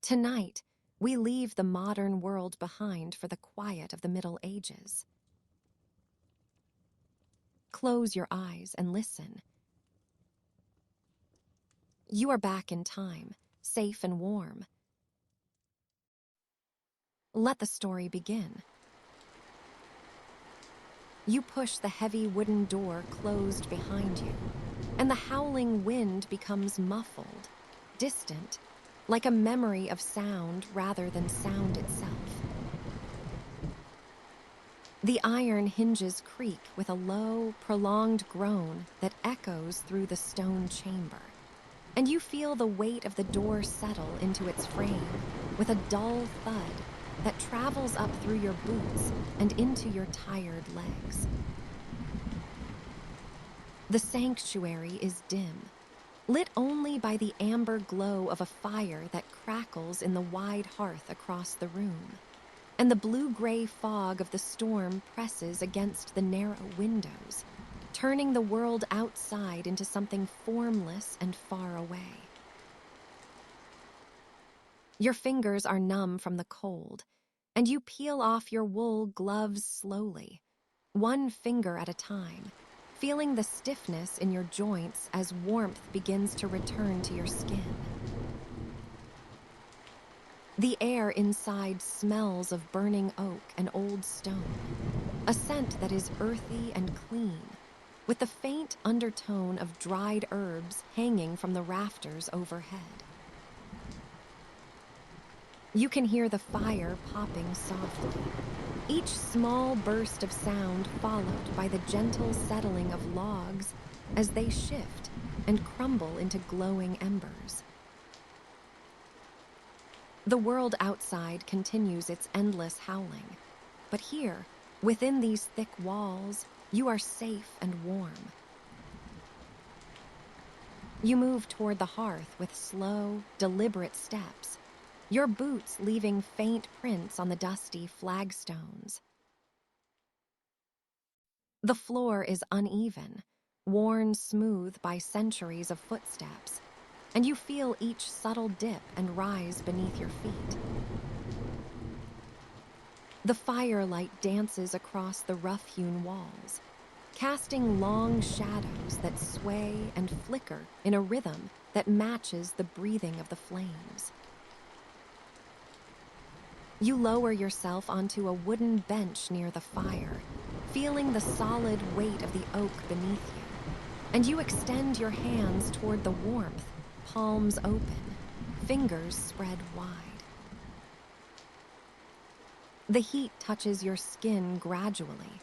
Tonight, we leave the modern world behind for the quiet of the Middle Ages. Close your eyes and listen. You are back in time, safe and warm. Let the story begin. You push the heavy wooden door closed behind you, and the howling wind becomes muffled, distant, like a memory of sound rather than sound itself. The iron hinges creak with a low, prolonged groan that echoes through the stone chamber, and you feel the weight of the door settle into its frame with a dull thud that travels up through your boots and into your tired legs. The sanctuary is dim, lit only by the amber glow of a fire that crackles in the wide hearth across the room, and the blue-gray fog of the storm presses against the narrow windows, turning the world outside into something formless and far away. Your fingers are numb from the cold, and you peel off your wool gloves slowly, one finger at a time, feeling the stiffness in your joints as warmth begins to return to your skin. The air inside smells of burning oak and old stone, a scent that is earthy and clean, with the faint undertone of dried herbs hanging from the rafters overhead. You can hear the fire popping softly, each small burst of sound followed by the gentle settling of logs as they shift and crumble into glowing embers. The world outside continues its endless howling, but here, within these thick walls, you are safe and warm. You move toward the hearth with slow, deliberate steps, your boots leaving faint prints on the dusty flagstones. The floor is uneven, worn smooth by centuries of footsteps, and you feel each subtle dip and rise beneath your feet. The firelight dances across the rough-hewn walls, casting long shadows that sway and flicker in a rhythm that matches the breathing of the flames. You lower yourself onto a wooden bench near the fire, feeling the solid weight of the oak beneath you, and you extend your hands toward the warmth, palms open, fingers spread wide. The heat touches your skin gradually,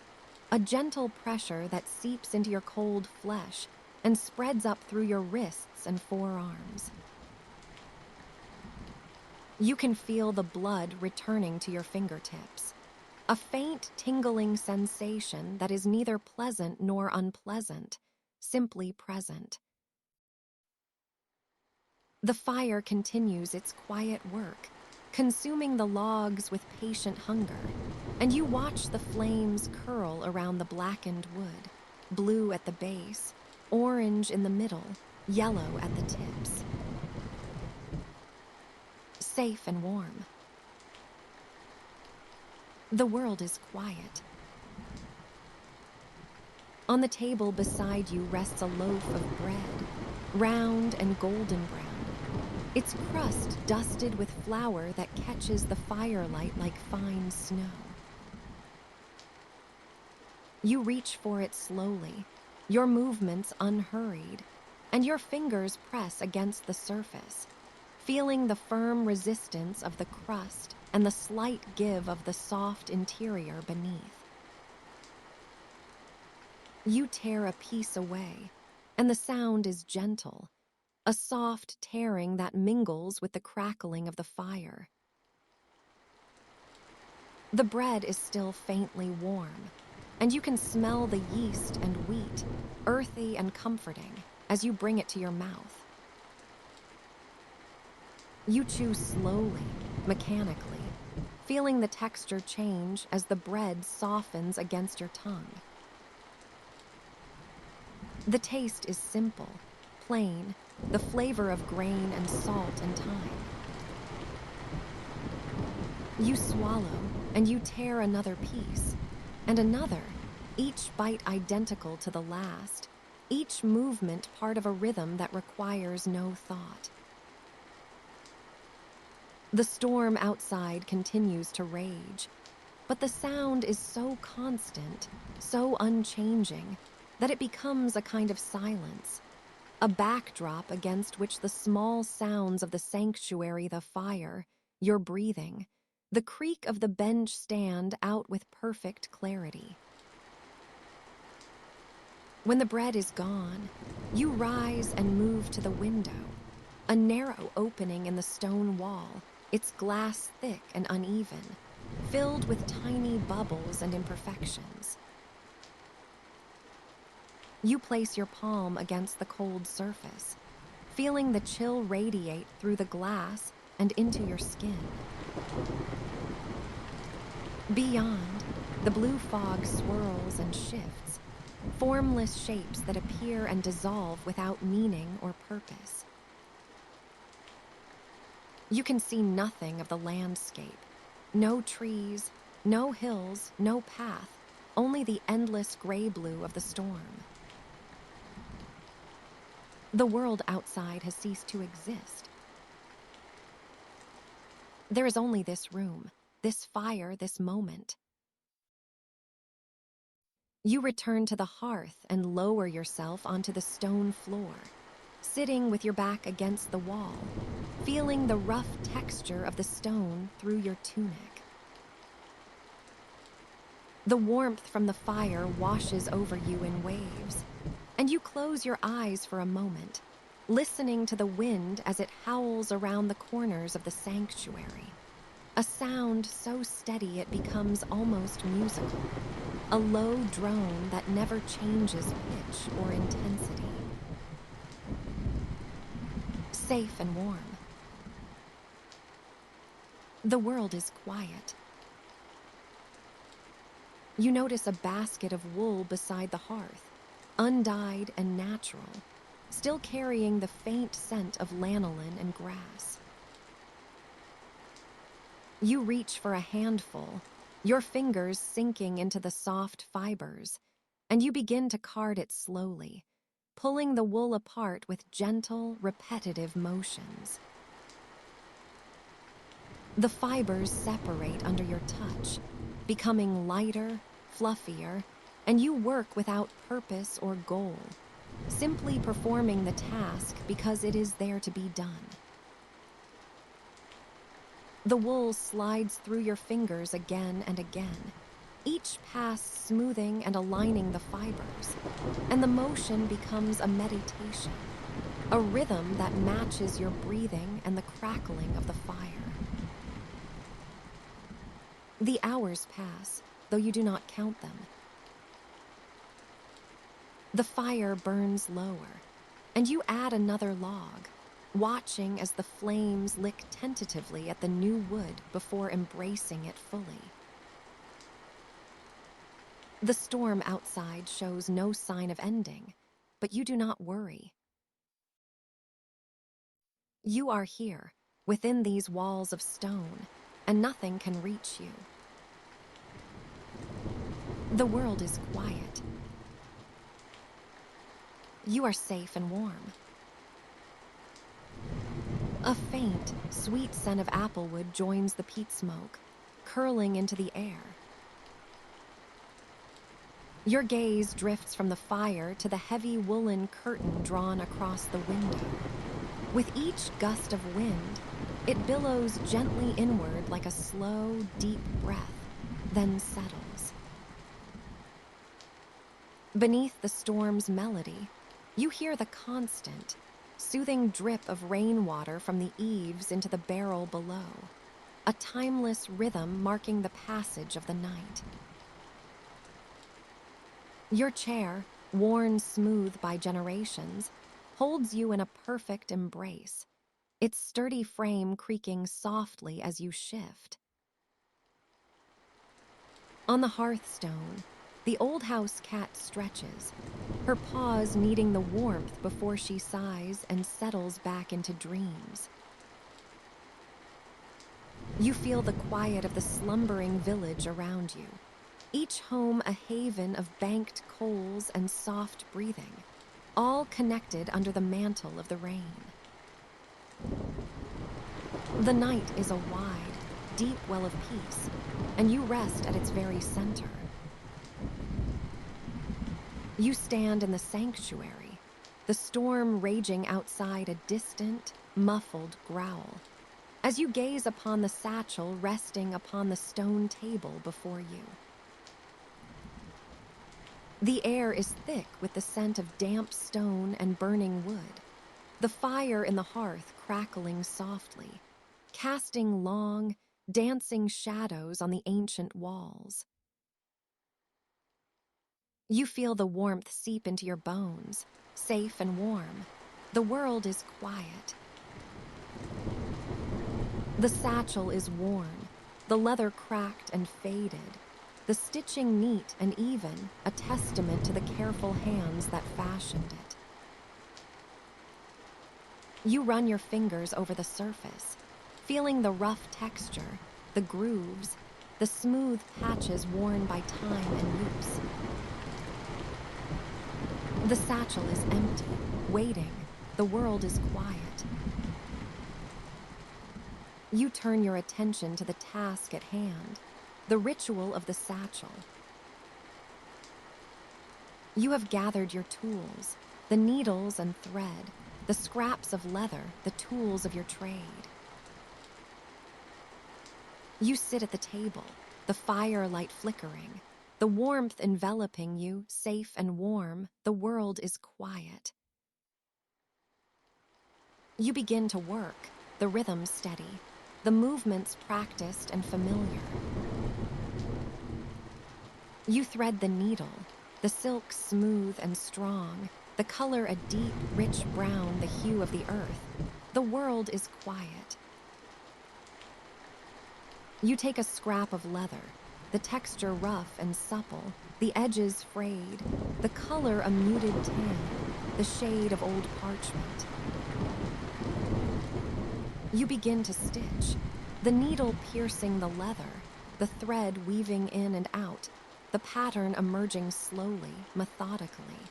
a gentle pressure that seeps into your cold flesh and spreads up through your wrists and forearms. You can feel the blood returning to your fingertips, a faint tingling sensation that is neither pleasant nor unpleasant, simply present. The fire continues its quiet work, consuming the logs with patient hunger, and you watch the flames curl around the blackened wood, blue at the base, orange in the middle, yellow at the tips. Safe and warm. The world is quiet. On the table beside you rests a loaf of bread, round and golden brown, its crust dusted with flour that catches the firelight like fine snow. You reach for it slowly, your movements unhurried, and your fingers press against the surface, feeling the firm resistance of the crust and the slight give of the soft interior beneath. You tear a piece away, and the sound is gentle, a soft tearing that mingles with the crackling of the fire. The bread is still faintly warm, and you can smell the yeast and wheat, earthy and comforting, as you bring it to your mouth. You chew slowly, mechanically, feeling the texture change as the bread softens against your tongue. The taste is simple, plain, the flavor of grain and salt and thyme. You swallow, and you tear another piece, and another, each bite identical to the last, each movement part of a rhythm that requires no thought. The storm outside continues to rage, but the sound is so constant, so unchanging, that it becomes a kind of silence, a backdrop against which the small sounds of the sanctuary, the fire, your breathing, the creak of the bench stand out with perfect clarity. When the bread is gone, you rise and move to the window, a narrow opening in the stone wall, its glass thick and uneven, filled with tiny bubbles and imperfections. You place your palm against the cold surface, feeling the chill radiate through the glass and into your skin. Beyond, the blue fog swirls and shifts, formless shapes that appear and dissolve without meaning or purpose. You can see nothing of the landscape. No trees, no hills, no path, only the endless gray-blue of the storm. The world outside has ceased to exist. There is only this room, this fire, this moment. You return to the hearth and lower yourself onto the stone floor, sitting with your back against the wall, feeling the rough texture of the stone through your tunic. The warmth from the fire washes over you in waves, and you close your eyes for a moment, listening to the wind as it howls around the corners of the sanctuary. A sound so steady it becomes almost musical, a low drone that never changes pitch or intensity. Safe and warm. The world is quiet. You notice a basket of wool beside the hearth, undyed and natural, still carrying the faint scent of lanolin and grass. You reach for a handful, your fingers sinking into the soft fibers, and you begin to card it slowly, pulling the wool apart with gentle, repetitive motions. The fibers separate under your touch, becoming lighter, fluffier, and you work without purpose or goal, simply performing the task because it is there to be done. The wool slides through your fingers again and again, each pass smoothing and aligning the fibers, and the motion becomes a meditation, a rhythm that matches your breathing and the crackling of the fire. The hours pass, though you do not count them. The fire burns lower, and you add another log, watching as the flames lick tentatively at the new wood before embracing it fully. The storm outside shows no sign of ending, but you do not worry. You are here, within these walls of stone, and nothing can reach you. The world is quiet. You are safe and warm. A faint, sweet scent of applewood joins the peat smoke, curling into the air. Your gaze drifts from the fire to the heavy woolen curtain drawn across the window. With each gust of wind, it billows gently inward like a slow, deep breath, then settles. Beneath the storm's melody, you hear the constant, soothing drip of rainwater from the eaves into the barrel below, a timeless rhythm marking the passage of the night. Your chair, worn smooth by generations, holds you in a perfect embrace, its sturdy frame creaking softly as you shift. On the hearthstone, the old house cat stretches, her paws needing the warmth before she sighs and settles back into dreams. You feel the quiet of the slumbering village around you, each home a haven of banked coals and soft breathing, all connected under the mantle of the rain. The night is a wide, deep well of peace, and you rest at its very center. You stand in the sanctuary, the storm raging outside a distant, muffled growl, as you gaze upon the satchel resting upon the stone table before you. The air is thick with the scent of damp stone and burning wood, the fire in the hearth crackling softly, casting long, dancing shadows on the ancient walls. You feel the warmth seep into your bones, safe and warm. The world is quiet. The satchel is worn, the leather cracked and faded, the stitching neat and even, a testament to the careful hands that fashioned it. You run your fingers over the surface, feeling the rough texture, the grooves, the smooth patches worn by time and use. The satchel is empty, waiting. The world is quiet. You turn your attention to the task at hand, the ritual of the satchel. You have gathered your tools, the needles and thread, the scraps of leather, the tools of your trade. You sit at the table, the firelight flickering, the warmth enveloping you, safe and warm. The world is quiet. You begin to work, the rhythm steady, the movements practiced and familiar. You thread the needle, the silk smooth and strong, the color a deep, rich brown, the hue of the earth. The world is quiet. You take a scrap of leather, the texture rough and supple, the edges frayed, the color a muted tan, the shade of old parchment. You begin to stitch, the needle piercing the leather, the thread weaving in and out, the pattern emerging slowly, methodically.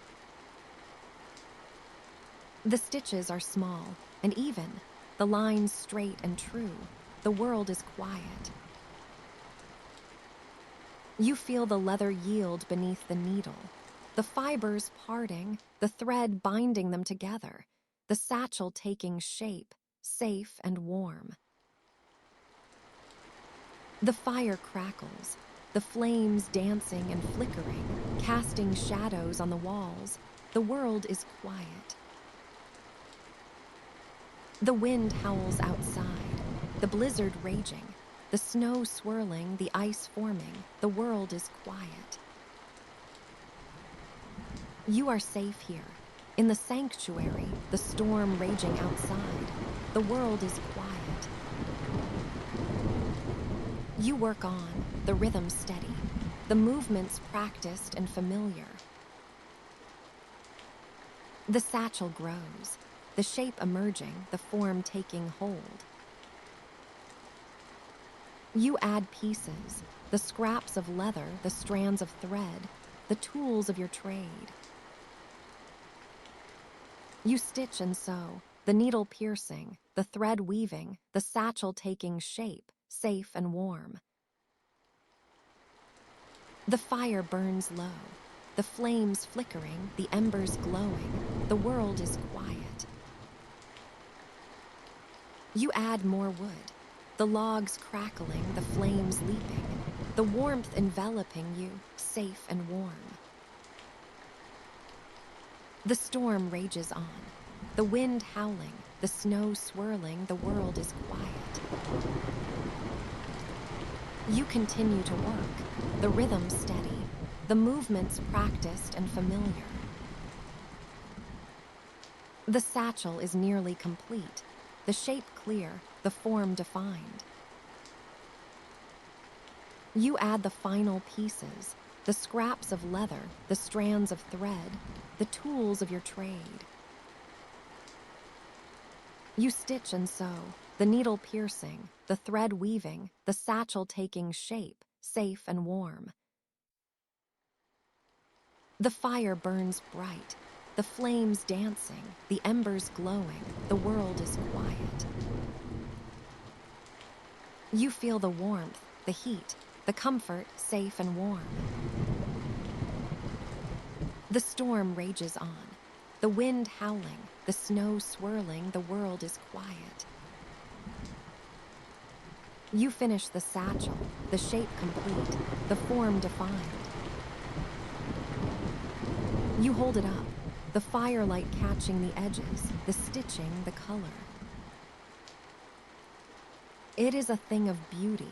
The stitches are small and even, the lines straight and true. The world is quiet. You feel the leather yield beneath the needle, the fibers parting, the thread binding them together, the satchel taking shape, safe and warm. The fire crackles, the flames dancing and flickering, casting shadows on the walls. The world is quiet. The wind howls outside, the blizzard raging, the snow swirling, the ice forming. The world is quiet. You are safe here, in the sanctuary, the storm raging outside. The world is quiet. You work on, the rhythm steady, the movements practiced and familiar. The satchel grows, the shape emerging, the form taking hold. You add pieces, the scraps of leather, the strands of thread, the tools of your trade. You stitch and sew, the needle piercing, the thread weaving, the satchel taking shape, safe and warm. The fire burns low, the flames flickering, the embers glowing. The world is quiet. You add more wood, the logs crackling, the flames leaping, the warmth enveloping you, safe and warm. The storm rages on, the wind howling, the snow swirling. The world is quiet. You continue to work, the rhythm steady, the movements practiced and familiar. The satchel is nearly complete, the shape clear, the form defined. You add the final pieces, the scraps of leather, the strands of thread, the tools of your trade. You stitch and sew, the needle piercing, the thread weaving, the satchel taking shape, safe and warm. The fire burns bright, the flames dancing, the embers glowing, the world is quiet. You feel the warmth, the heat, the comfort, safe and warm. The storm rages on, the wind howling, the snow swirling, the world is quiet. You finish the satchel, the shape complete, the form defined. You hold it up, the firelight catching the edges, the stitching, the color. It is a thing of beauty,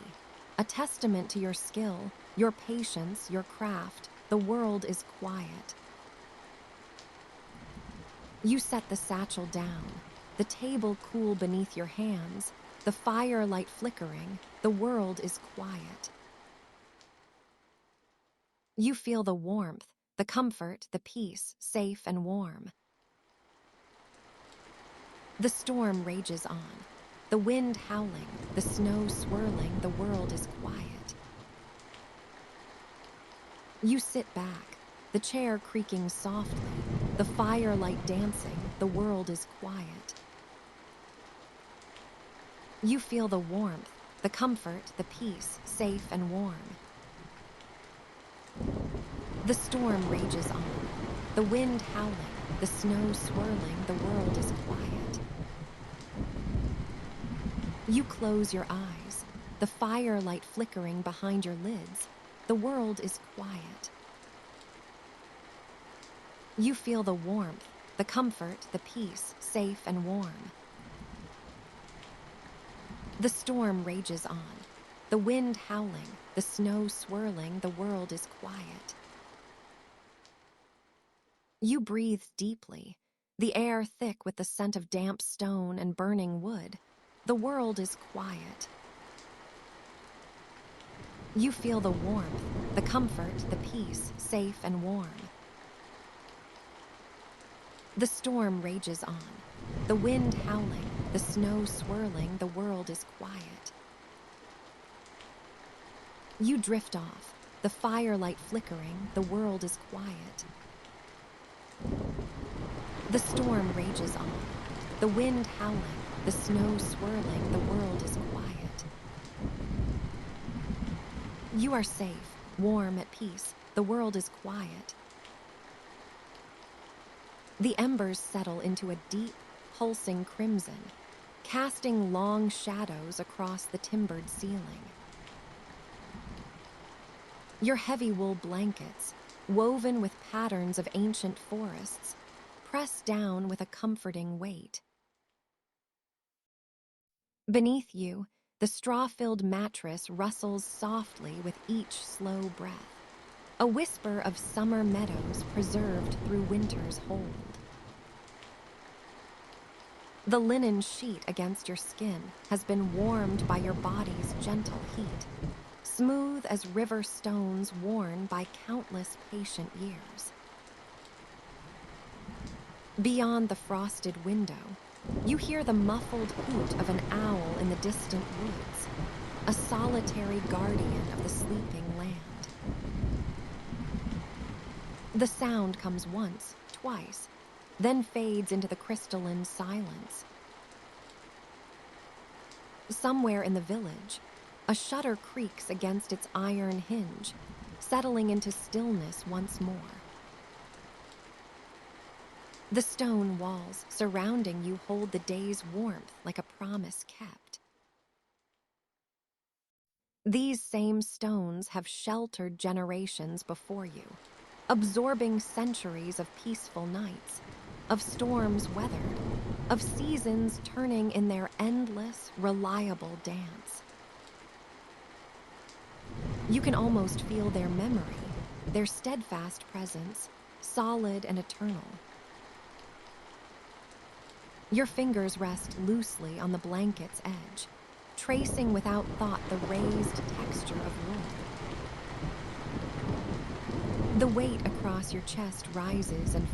a testament to your skill, your patience, your craft. The world is quiet. You set the satchel down, the table cool beneath your hands, the firelight flickering, the world is quiet. You feel the warmth, the comfort, the peace, safe and warm. The storm rages on, the wind howling, the snow swirling, the world is quiet. You sit back, the chair creaking softly, the firelight dancing, the world is quiet. You feel the warmth, the comfort, the peace, safe and warm. The storm rages on, the wind howling, the snow swirling, the world is quiet. You close your eyes, the firelight flickering behind your lids, the world is quiet. You feel the warmth, the comfort, the peace, safe and warm. The storm rages on, the wind howling, the snow swirling, the world is quiet. You breathe deeply, the air thick with the scent of damp stone and burning wood. The world is quiet. You feel the warmth, the comfort, the peace, safe and warm. The storm rages on, the wind howling, the snow swirling, the world is quiet. You drift off, the firelight flickering, the world is quiet. The storm rages on, the wind howling, the snow swirling, the world is quiet. You are safe, warm, at peace, the world is quiet. The embers settle into a deep, pulsing crimson, casting long shadows across the timbered ceiling. Your heavy wool blankets, woven with patterns of ancient forests, press down with a comforting weight. Beneath you, the straw-filled mattress rustles softly with each slow breath, a whisper of summer meadows preserved through winter's hold. The linen sheet against your skin has been warmed by your body's gentle heat, smooth as river stones worn by countless patient years. Beyond the frosted window, you hear the muffled hoot of an owl in the distant woods, a solitary guardian of the sleeping land. The sound comes once, twice, then fades into the crystalline silence. Somewhere in the village, a shutter creaks against its iron hinge, settling into stillness once more. The stone walls surrounding you hold the day's warmth like a promise kept. These same stones have sheltered generations before you, absorbing centuries of peaceful nights, of storms weathered, of seasons turning in their endless, reliable dance. You can almost feel their memory, their steadfast presence, solid and eternal. Your fingers rest loosely on the blanket's edge, tracing without thought the raised texture of wool. The weight across your chest rises and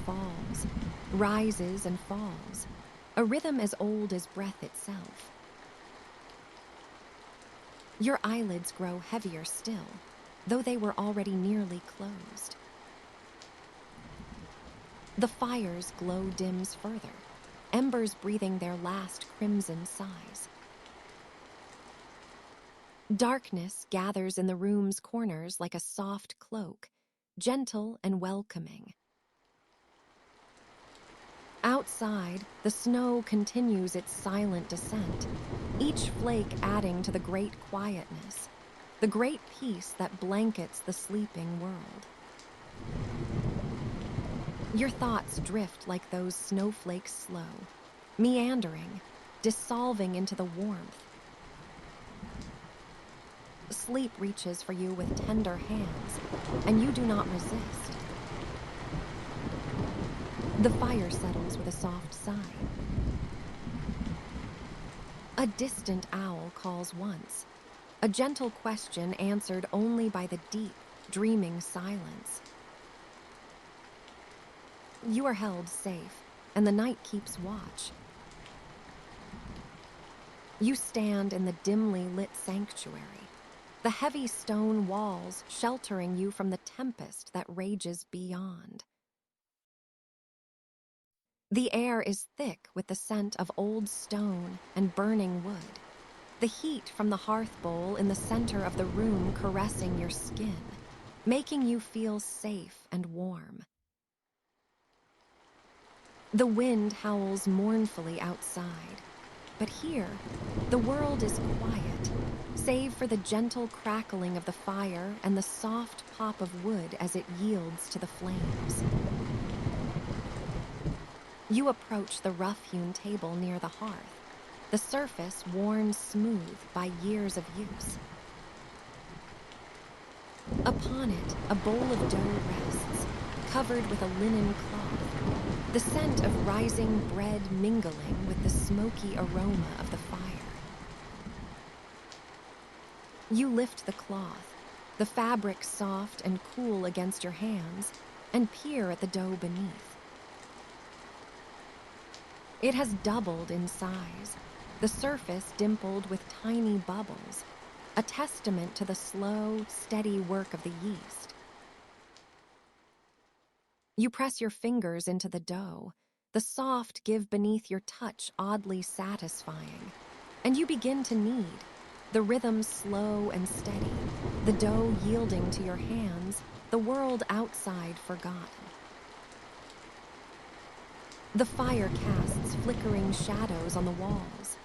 falls, a rhythm as old as breath itself. Your eyelids grow heavier still, though they were already nearly closed. The fire's glow dims further, embers breathing their last crimson sighs. Darkness gathers in the room's corners like a soft cloak, gentle and welcoming. Outside, the snow continues its silent descent, each flake adding to the great quietness, the great peace that blankets the sleeping world. Your thoughts drift like those snowflakes slow, meandering, dissolving into the warmth. Sleep reaches for you with tender hands, and you do not resist. The fire settles with a soft sigh. A distant owl calls once, a gentle question answered only by the deep, dreaming silence. You are held safe, and the night keeps watch. You stand in the dimly lit sanctuary, the heavy stone walls sheltering you from the tempest that rages beyond. The air is thick with the scent of old stone and burning wood, the heat from the hearth-bowl in the center of the room caressing your skin, making you feel safe and warm. The wind howls mournfully outside, but here, the world is quiet, save for the gentle crackling of the fire and the soft pop of wood as it yields to the flames. You approach the rough-hewn table near the hearth, the surface worn smooth by years of use. Upon it, a bowl of dough rests, covered with a linen cloth, the scent of rising bread mingling with the smoky aroma of the fire. You lift the cloth, the fabric soft and cool against your hands, and peer at the dough beneath. It has doubled in size, the surface dimpled with tiny bubbles, a testament to the slow, steady work of the yeast. You press your fingers into the dough, the soft give beneath your touch oddly satisfying, and you begin to knead, the rhythm slow and steady, the dough yielding to your hands, the world outside forgotten. The fire casts flickering shadows on the walls,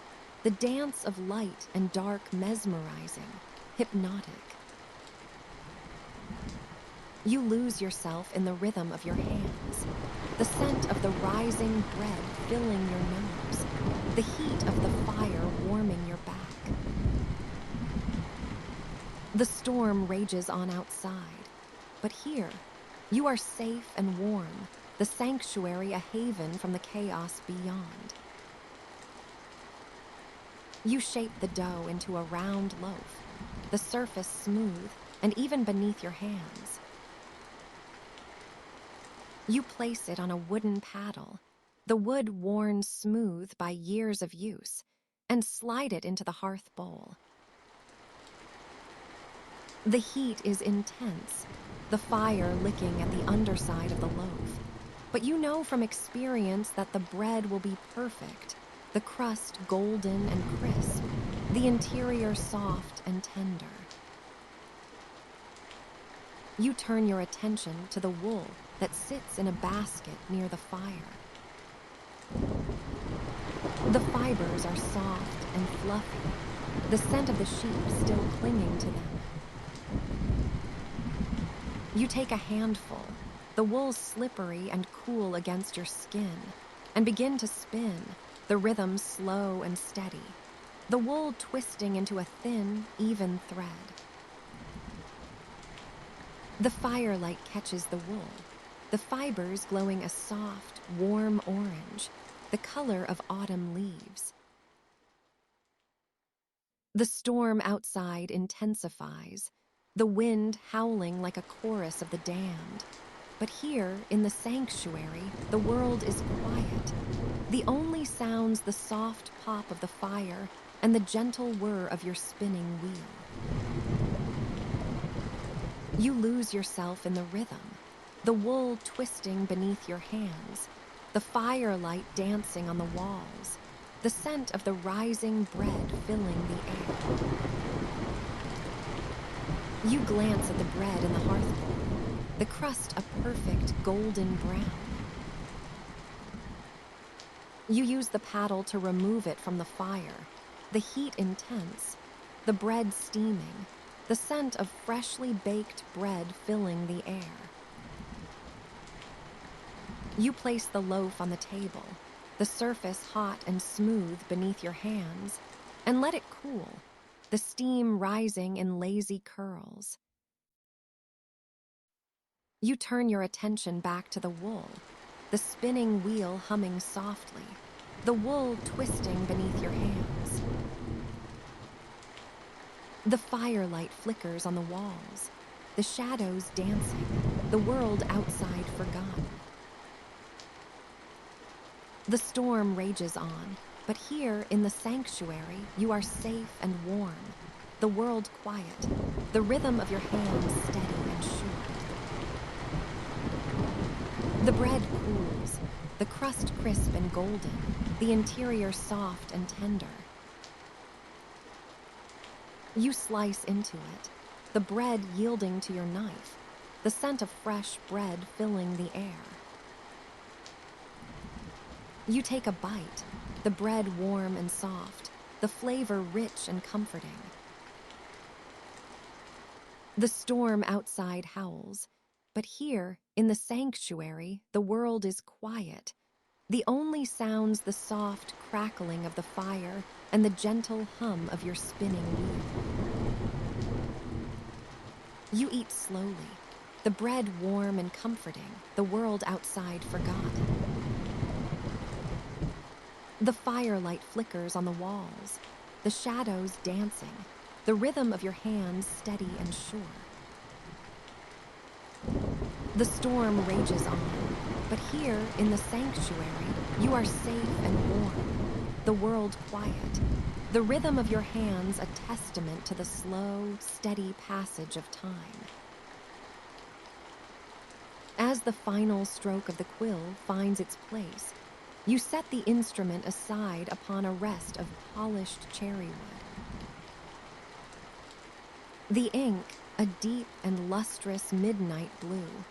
the dance of light and dark mesmerizing, hypnotic. You lose yourself in the rhythm of your hands, the scent of the rising bread filling your nose, the heat of the fire warming your back. The storm rages on outside, but here, you are safe and warm, the sanctuary a haven from the chaos beyond. You shape the dough into a round loaf, the surface smooth and even beneath your hands. You place it on a wooden paddle, the wood worn smooth by years of use, and slide it into the hearth bowl. The heat is intense, the fire licking at the underside of the loaf. But you know from experience that the bread will be perfect, the crust golden and crisp, the interior soft and tender. You turn your attention to the wool that sits in a basket near the fire. The fibers are soft and fluffy, the scent of the sheep still clinging to them. You take a handful, the wool slippery and cool against your skin, and begin to spin, the rhythm slow and steady, the wool twisting into a thin, even thread. The firelight catches the wool, the fibers glowing a soft, warm orange, the color of autumn leaves. The storm outside intensifies, the wind howling like a chorus of the damned. But here, in the sanctuary, the world is quiet. The only sounds the soft pop of the fire and the gentle whir of your spinning wheel. You lose yourself in the rhythm, the wool twisting beneath your hands, the firelight dancing on the walls, the scent of the rising bread filling the air. You glance at the bread in the hearth-bowl, the crust a perfect golden brown. You use the paddle to remove it from the fire, the heat intense, the bread steaming, the scent of freshly baked bread filling the air. You place the loaf on the table, the surface hot and smooth beneath your hands, and let it cool, the steam rising in lazy curls. You turn your attention back to the wool, the spinning wheel humming softly, the wool twisting beneath your hands. The firelight flickers on the walls, the shadows dancing, the world outside forgotten. The storm rages on, but here in the sanctuary you are safe and warm, the world quiet, the rhythm of your hands steady and sure. The bread cools, the crust crisp and golden, the interior soft and tender. You slice into it, the bread yielding to your knife, the scent of fresh bread filling the air. You take a bite, the bread warm and soft, the flavor rich and comforting. The storm outside howls, but here, in the sanctuary, the world is quiet. The only sounds the soft crackling of the fire and the gentle hum of your spinning wheel. You eat slowly, the bread warm and comforting, the world outside forgotten. The firelight flickers on the walls, the shadows dancing, the rhythm of your hands steady and sure. The storm rages on, but here in the sanctuary, you are safe and warm, the world quiet, the rhythm of your hands a testament to the slow, steady passage of time. As the final stroke of the quill finds its place, you set the instrument aside upon a rest of polished cherry wood. The ink, a deep and lustrous midnight blue,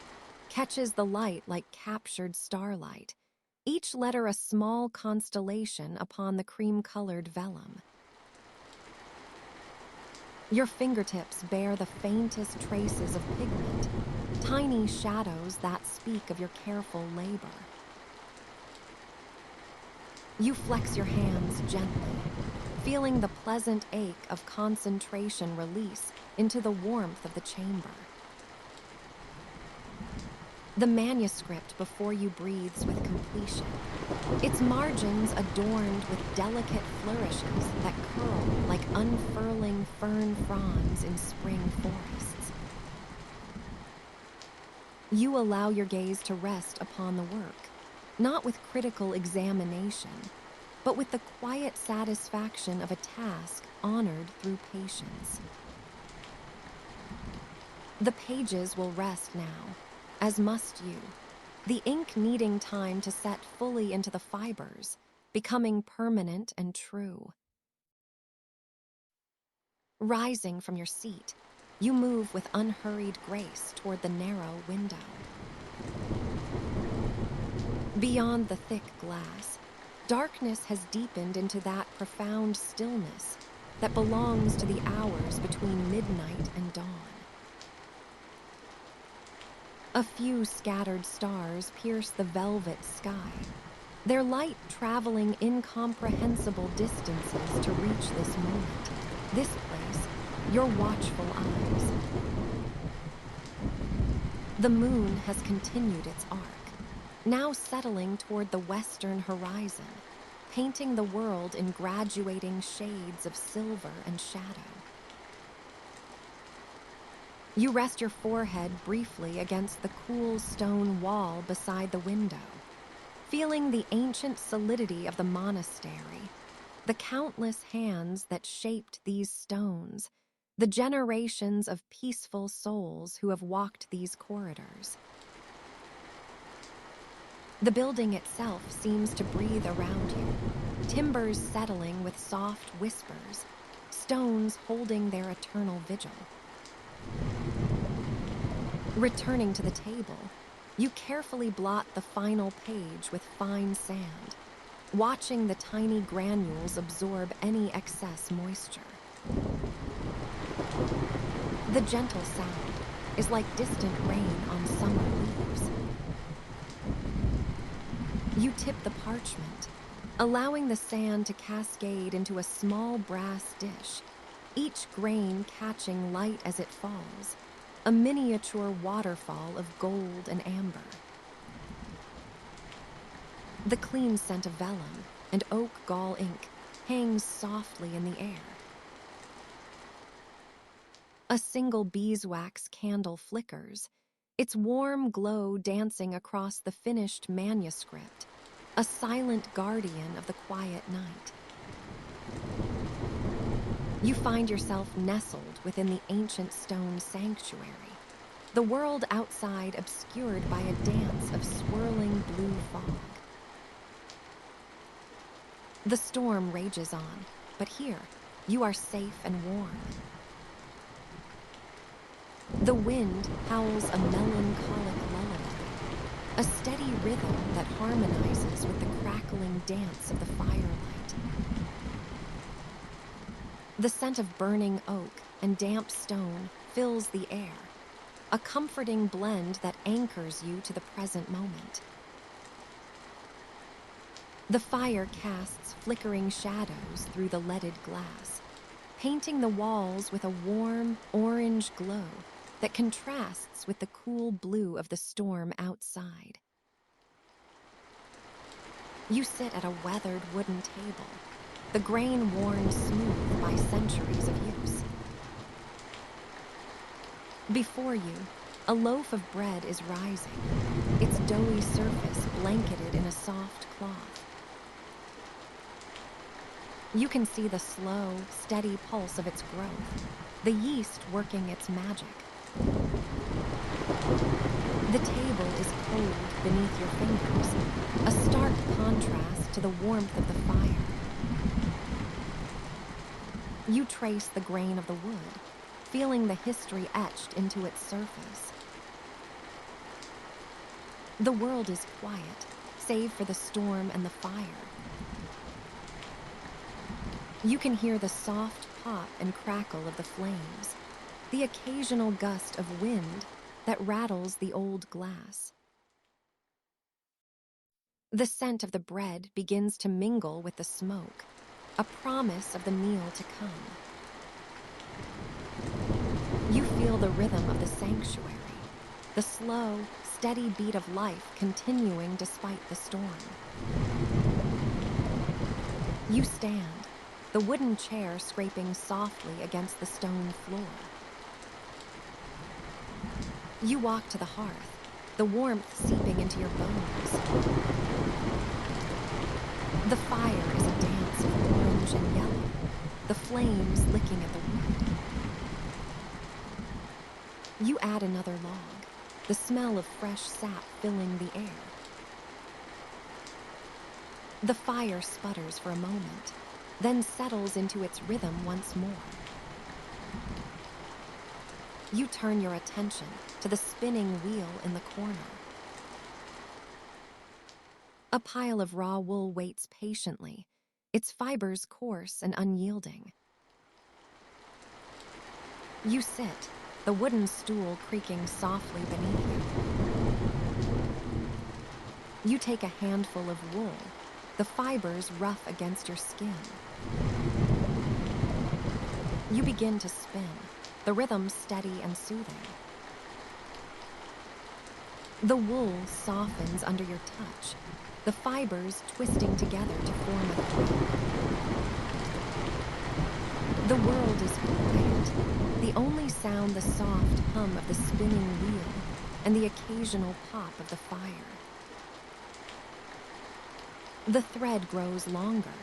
catches the light like captured starlight, each letter a small constellation upon the cream-colored vellum. Your fingertips bear the faintest traces of pigment, tiny shadows that speak of your careful labor. You flex your hands gently, feeling the pleasant ache of concentration release into the warmth of the chamber. The manuscript before you breathes with completion, its margins adorned with delicate flourishes that curl like unfurling fern fronds in spring forests. You allow your gaze to rest upon the work, not with critical examination, but with the quiet satisfaction of a task honored through patience. The pages will rest now, as must you, the ink needing time to set fully into the fibers, becoming permanent and true. Rising from your seat, you move with unhurried grace toward the narrow window. Beyond the thick glass, darkness has deepened into that profound stillness that belongs to the hours between midnight and dawn. A few scattered stars pierce the velvet sky, their light traveling incomprehensible distances to reach this moment, this place, your watchful eyes. The moon has continued its arc, now settling toward the western horizon, painting the world in graduating shades of silver and shadow. You rest your forehead briefly against the cool stone wall beside the window, feeling the ancient solidity of the monastery, The countless hands that shaped these stones, the generations of peaceful souls who have walked these corridors. The building itself seems to breathe around you, timbers settling with soft whispers, stones holding their eternal vigil. Returning to the table, you carefully blot the final page with fine sand, watching the tiny granules absorb any excess moisture. The gentle sound is like distant rain on summer leaves. You tip the parchment, allowing the sand to cascade into a small brass dish, each grain catching light as it falls, a miniature waterfall of gold and amber. The clean scent of vellum and oak gall ink hangs softly in the air. A single beeswax candle flickers, its warm glow dancing across the finished manuscript, a silent guardian of the quiet night. You find yourself nestled within the ancient stone sanctuary, the world outside obscured by a dance of swirling blue fog. The storm rages on, but here, you are safe and warm. The wind howls a melancholic lullaby, a steady rhythm that harmonizes with the crackling dance of the firelight. The scent of burning oak and damp stone fills the air, a comforting blend that anchors you to the present moment. The fire casts flickering shadows through the leaded glass, painting the walls with a warm, orange glow that contrasts with the cool blue of the storm outside. You sit at a weathered wooden table, the grain worn smooth by centuries of use. Before you, a loaf of bread is rising, its doughy surface blanketed in a soft cloth. You can see the slow, steady pulse of its growth, the yeast working its magic. The table is cold beneath your fingers, a stark contrast to the warmth of the fire. You trace the grain of the wood, feeling the history etched into its surface. The world is quiet, save for the storm and the fire. You can hear the soft pop and crackle of the flames, the occasional gust of wind that rattles the old glass. The scent of the bread begins to mingle with the smoke, a promise of the meal to come. You feel the rhythm of the sanctuary, the slow, steady beat of life continuing despite the storm. You stand, the wooden chair scraping softly against the stone floor. You walk to the hearth, the warmth seeping into your bones. The fire is a dance of orange and yellow, the flames licking at the wood. You add another log, the smell of fresh sap filling the air. The fire sputters for a moment, then settles into its rhythm once more. You turn your attention to the spinning wheel in the corner. A pile of raw wool waits patiently, its fibers coarse and unyielding. You sit, the wooden stool creaking softly beneath you. You take a handful of wool, the fibers rough against your skin. You begin to spin, the rhythm steady and soothing. The wool softens under your touch, the fibers twisting together to form a thread. The world is quiet, the only sound the soft hum of the spinning wheel and the occasional pop of the fire. The thread grows longer,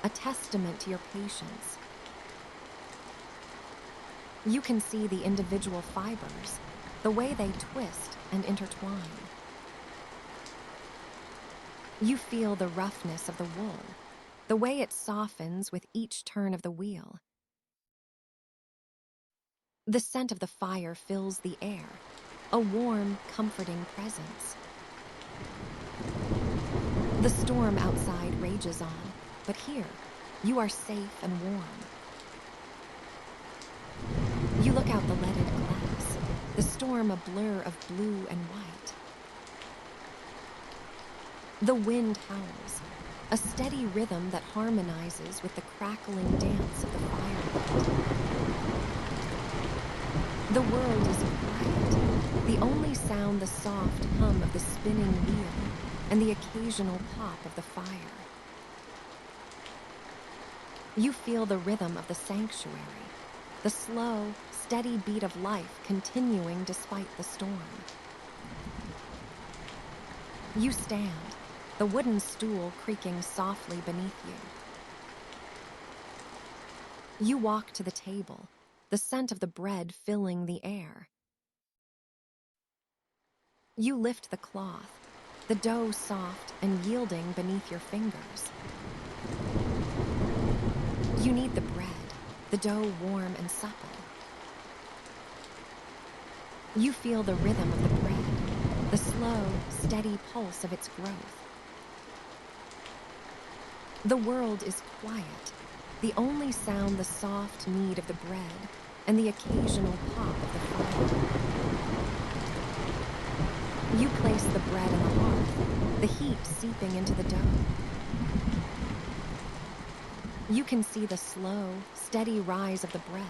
a testament to your patience. You can see the individual fibers, the way they twist and intertwine. You feel the roughness of the wool, the way it softens with each turn of the wheel. The scent of the fire fills the air, a warm, comforting presence. The storm outside rages on, but here, you are safe and warm. You look out the leaded glass, the storm a blur of blue and white. The wind howls, a steady rhythm that harmonizes with the crackling dance of the firelight. The world is quiet, the only sound the soft hum of the spinning wheel and the occasional pop of the fire. You feel the rhythm of the sanctuary, the slow, steady beat of life continuing despite the storm. You stand, the wooden stool creaking softly beneath you. You walk to the table, the scent of the bread filling the air. You lift the cloth, the dough soft and yielding beneath your fingers. You knead the bread, the dough warm and supple. You feel the rhythm of the bread, the slow, steady pulse of its growth. The world is quiet, the only sound the soft knead of the bread and the occasional pop of the fire. You place the bread in the hearth, the heat seeping into the dough. You can see the slow, steady rise of the bread,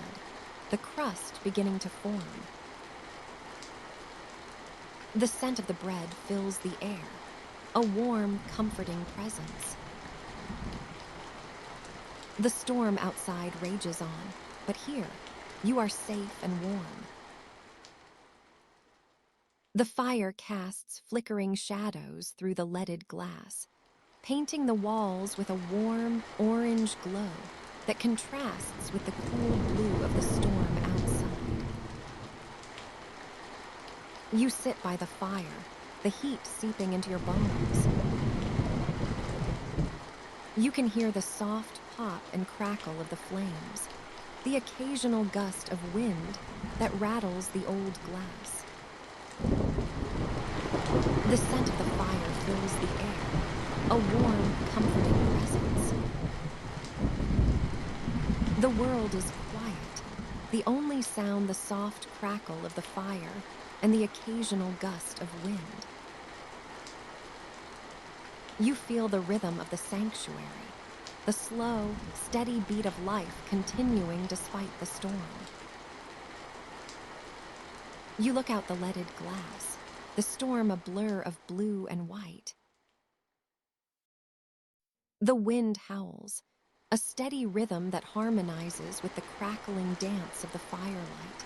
the crust beginning to form. The scent of the bread fills the air, a warm, comforting presence. The storm outside rages on, but here, you are safe and warm. The fire casts flickering shadows through the leaded glass, painting the walls with a warm, orange glow that contrasts with the cool blue of the storm outside. You sit by the fire, the heat seeping into your bones. You can hear the soft pop and crackle of the flames, the occasional gust of wind that rattles the old glass. The scent of the fire fills the air, a warm, comforting presence. The world is quiet, the only sound the soft crackle of the fire and the occasional gust of wind. You feel the rhythm of the sanctuary, the slow, steady beat of life continuing despite the storm. You look out the leaded glass, the storm a blur of blue and white. The wind howls, a steady rhythm that harmonizes with the crackling dance of the firelight.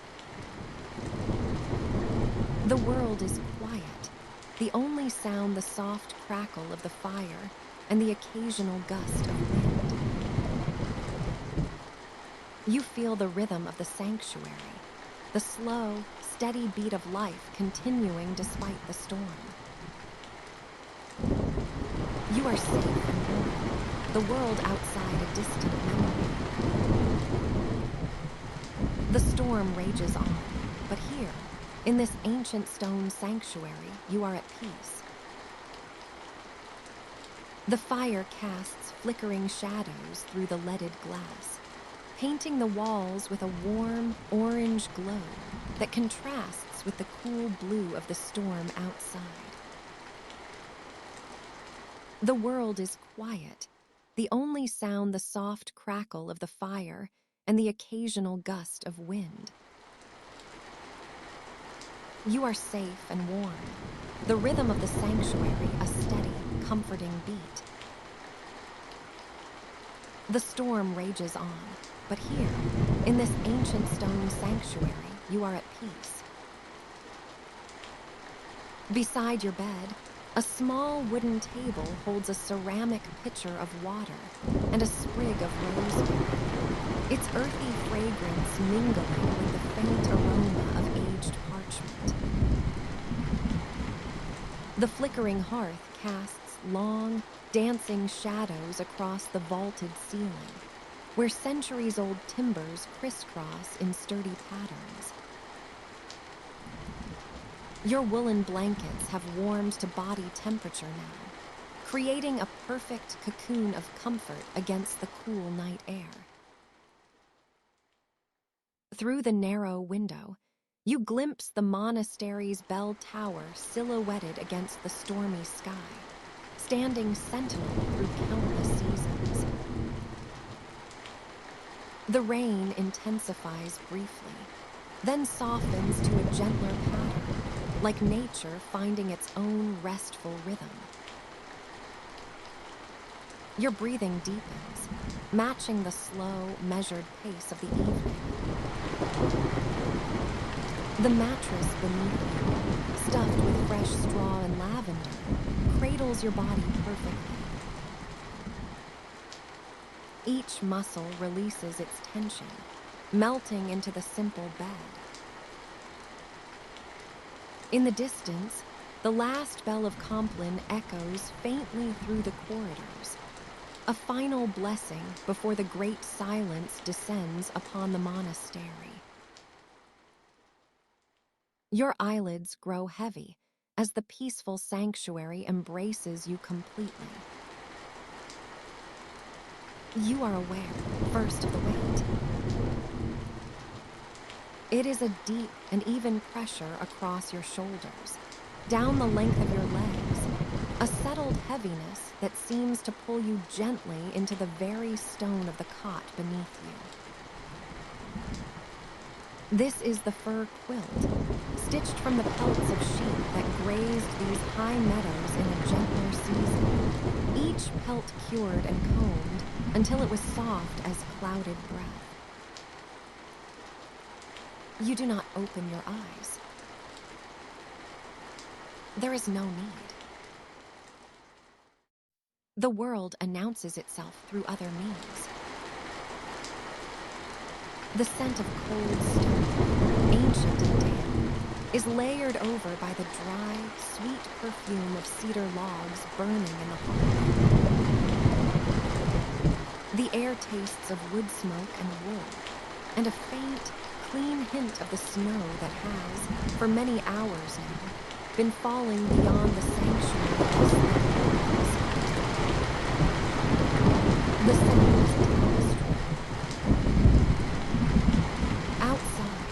The world is quiet, the only sound the soft crackle of the fire and the occasional gust of wind. You feel the rhythm of the sanctuary, the slow, steady beat of life continuing despite the storm. You are safe and warm, the world outside a distant memory. The storm rages on, but here, in this ancient stone sanctuary, you are at peace. The fire casts flickering shadows through the leaded glass, painting the walls with a warm, orange glow that contrasts with the cool blue of the storm outside. The world is quiet, the only sound the soft crackle of the fire and the occasional gust of wind. You are safe and warm, the rhythm of the sanctuary a steady, comforting beat. The storm rages on, but here, in this ancient stone sanctuary, you are at peace. Beside your bed, A small wooden table holds a ceramic pitcher of water and a sprig of rosemary, its earthy fragrance mingling with the faint aroma of aged parchment. The flickering hearth casts long, dancing shadows across the vaulted ceiling, where centuries-old timbers crisscross in sturdy patterns. Your woolen blankets have warmed to body temperature now, creating a perfect cocoon of comfort against the cool night air. Through the narrow window, you glimpse the monastery's bell tower silhouetted against the stormy sky, standing sentinel through countless seasons. The rain intensifies briefly, then softens to a gentler pattern, like nature finding its own restful rhythm. Your breathing deepens, matching the slow, measured pace of the evening. The mattress beneath you, stuffed with fresh straw and lavender, cradles your body perfectly. Each muscle releases its tension, melting into the simple bed. In the distance, the last bell of Compline echoes faintly through the corridors, a final blessing before the great silence descends upon the monastery. Your eyelids grow heavy as the peaceful sanctuary embraces you completely. You are aware, first, of the weight. It is a deep and even pressure across your shoulders, down the length of your legs, a settled heaviness that seems to pull you gently into the very stone of the cot beneath you. This is the Fur Quilt, stitched from the pelts of sheep that grazed these high meadows in a gentler season, each pelt cured and combed until it was soft as clouded breath. You do not open your eyes. There is no need. The world announces itself through other means. The scent of cold stone, ancient and damp, is layered over by the dry, sweet perfume of cedar logs burning in the hearth. The air tastes of wood smoke and wool, and a faint, clean hint of the snow that has, for many hours now, been falling beyond the sanctuary of sleep. The sound is a tapestry. Outside,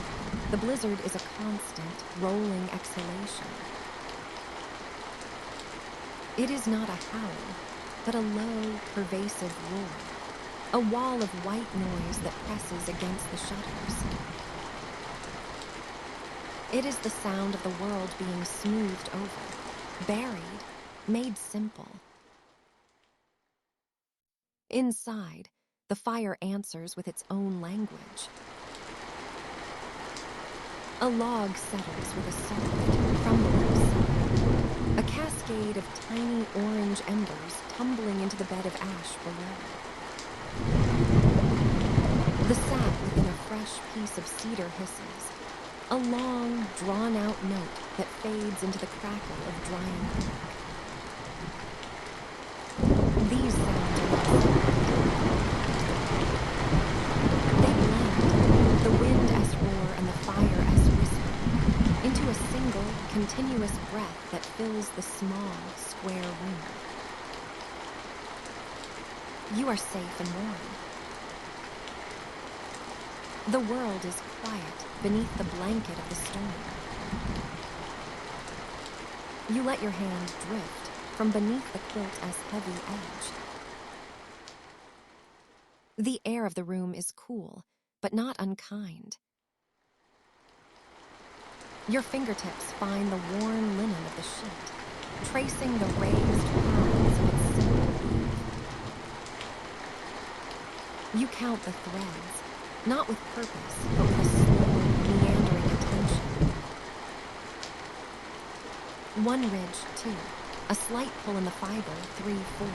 the blizzard is a constant, rolling exhalation. It is not a howl, but a low, pervasive roar, a wall of white noise that presses against the shutters. It is the sound of the world being smoothed over, buried, made simple. Inside, the fire answers with its own language. A log settles with a soft, crumbling sigh, a cascade of tiny orange embers tumbling into the bed of ash below. The sap within a fresh piece of cedar hisses, a long, drawn-out note that fades into the crackle of drying bark. These sounds are not separate. They blend, the wind as roar and the fire as whisper, into a single, continuous breath that fills the small, square room. You are safe and warm. The world is quiet beneath the blanket of the storm. You let your hand drift from beneath the quilt's heavy edge. The air of the room is cool, but not unkind. Your fingertips find the worn linen of the sheet, tracing the raised paths of its simple weave. You count the threads, not with purpose, but with a slow, meandering attention. One ridge, too, A slight pull in the fiber, 3-4.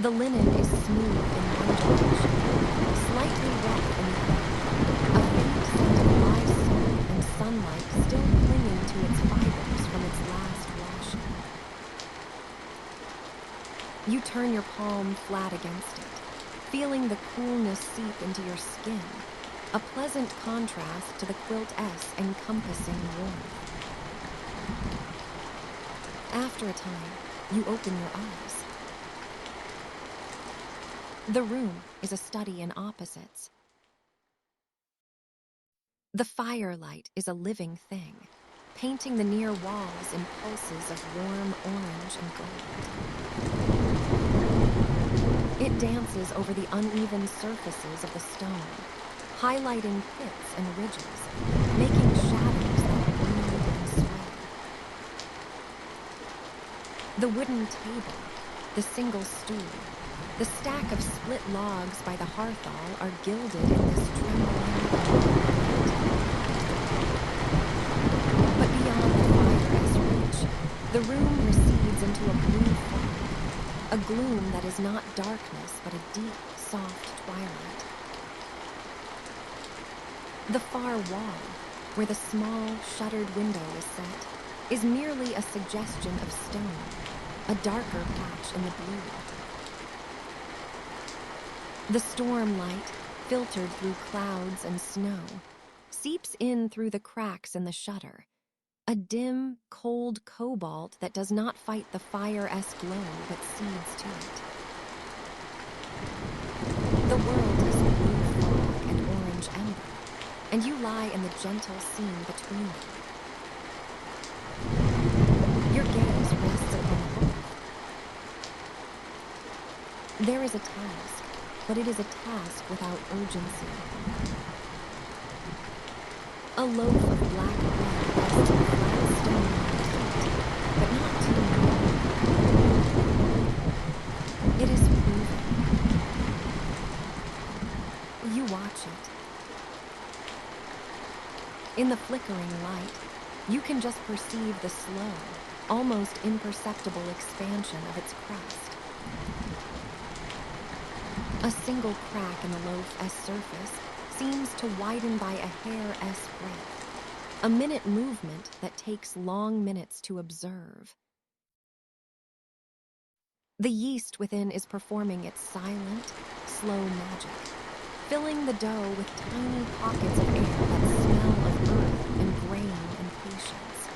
The linen is smooth in one direction, slightly rough in the other. A faint scent of live soap and sunlight still clinging to its fibers from its last washing. You turn your palm flat against it, feeling the coolness seep into your skin, a pleasant contrast to the quilt's encompassing warmth. After a time, you open your eyes. The room is a study in opposites. The firelight is a living thing, painting the near walls in pulses of warm orange and gold. It dances over the uneven surfaces of the stone, highlighting pits and ridges, making shadows that breathe and sway. The wooden table, the single stool, the stack of split logs by the hearth-all are gilded in this trembling light. But beyond the fire's reach, the room recedes into a blue fog, a gloom that is not darkness but a deep, soft twilight. The far wall, where the small, shuttered window is set, is merely a suggestion of stone, a darker patch in the blue. The storm light, filtered through clouds and snow, seeps in through the cracks in the shutter, a dim, cold cobalt that does not fight the fire-esque glow but cedes to it. The world is blue fog and orange ember, and you lie in the gentle scene between them. Your gaze rests upon the hearth. There is a task, but it is a task without urgency. A loaf of black bread rests on a flat stone in the heat, but not too near. It is proving. You watch it. In the flickering light, you can just perceive the slow, almost imperceptible expansion of its crust. A single crack in the loaf's surface seems to widen by a hair's breadth, a minute movement that takes long minutes to observe. The yeast within is performing its silent, slow magic, filling the dough with tiny pockets of air that smell of earth and grain and patience.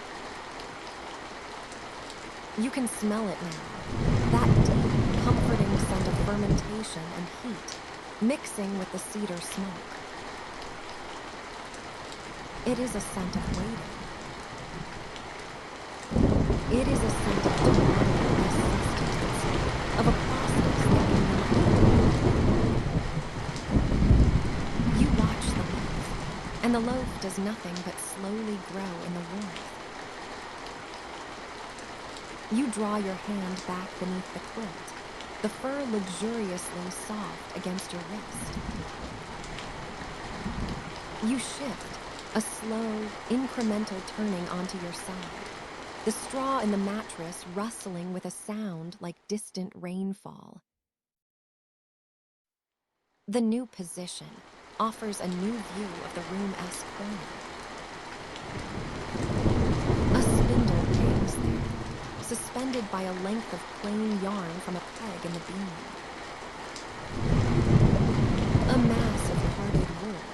You can smell it now, that deep, comforting scent of fermentation and heat, mixing with the cedar smoke. It is a scent of waiting. It is a scent of tomorrow as sustenance, of a process that cannot be avoided. You watch the loaf, and the loaf does nothing but slowly grow in the warmth. You draw your hand back beneath the quilt, the fur luxuriously soft against your wrist. You shift, a slow, incremental turning onto your side, the straw in the mattress rustling with a sound like distant rainfall. The new position offers a new view of the room-esque corner. A spindle hangs there, suspended by a length of plain yarn from a peg in the beam. A mass of carded wool,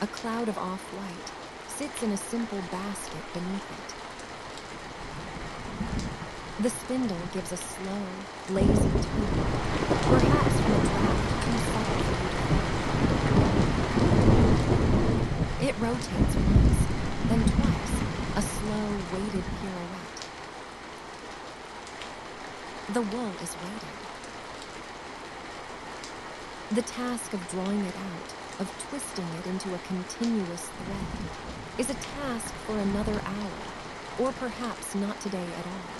a cloud of off-white, sits in a simple basket beneath it. The spindle gives a slow, lazy tune, perhaps from a draft too subtle for you to feel. It rotates once, then twice, a slow, weighted pirouette. The wool is waiting. The task of drawing it out, of twisting it into a continuous thread, is a task for another hour, or perhaps not today at all.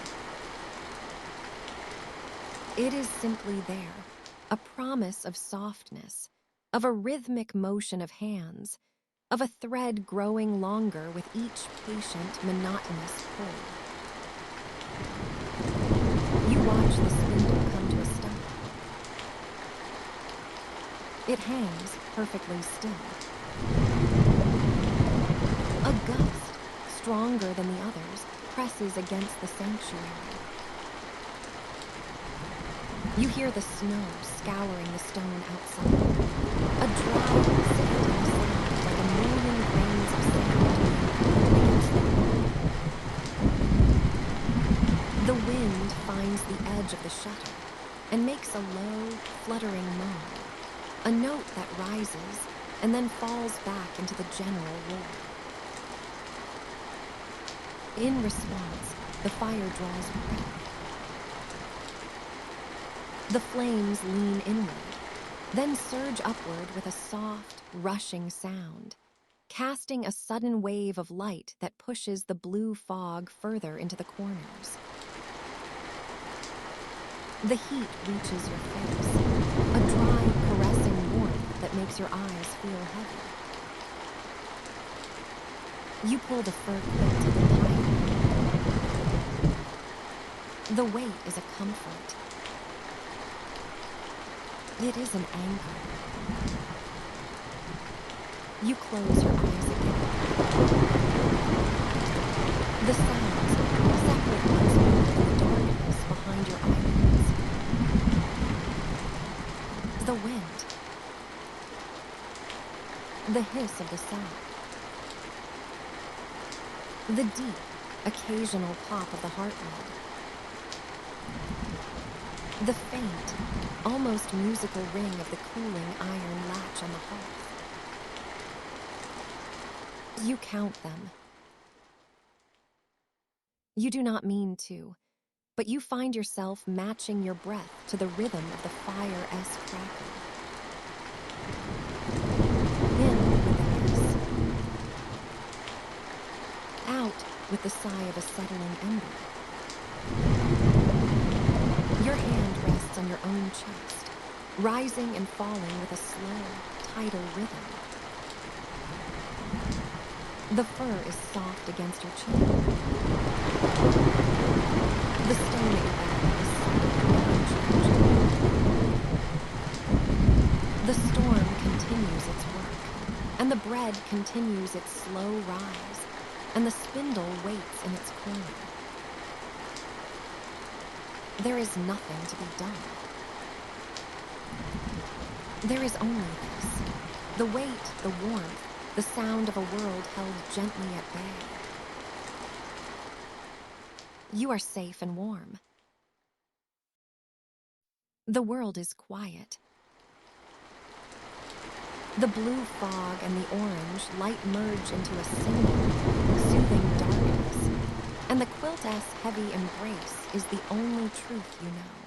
It is simply there, a promise of softness, of a rhythmic motion of hands, of a thread growing longer with each patient, monotonous pull. watch the spindle come to a stop. It hangs perfectly still. A gust, stronger than the others, presses against the sanctuary. You hear the snow scouring the stone outside. A dry, sifting sound like a million grains of sand against the wall. The wind finds the edge of the shutter and makes a low, fluttering moan, a note that rises and then falls back into the general roar. In response, the fire draws breath. The flames lean inward, then surge upward with a soft, rushing sound, casting a sudden wave of light that pushes the blue fog further into the corners. The heat reaches your face, a dry, caressing warmth that makes your eyes feel heavy. You pull the fur quilt a little higher. The weight is a comfort. It is an anchor. You close your eyes again. The sounds separate once more in the darkness behind your eyelids. The wind. The hiss of the sow. The deep, occasional pop of the heartwood. The faint, almost musical ring of the cooling iron latch on the hearth. You count them. You do not mean to, but you find yourself matching your breath to the rhythm of the fire-esque crackle. In with the hiss. Out with the sigh of a settling ember. Your hand rests on your own chest, rising and falling with a slow, tidal rhythm. The fur is soft against your chin. The stone at your back is soft and unchanging. The storm continues its work, and the bread continues its slow rise, and the spindle waits in its corner. There is nothing to be done. There is only this. The weight, the warmth, the sound of a world held gently at bay. You are safe and warm. The world is quiet. The blue fog and the orange light merge into a single, soothing darkness, and the quilt's heavy embrace is the only truth you know.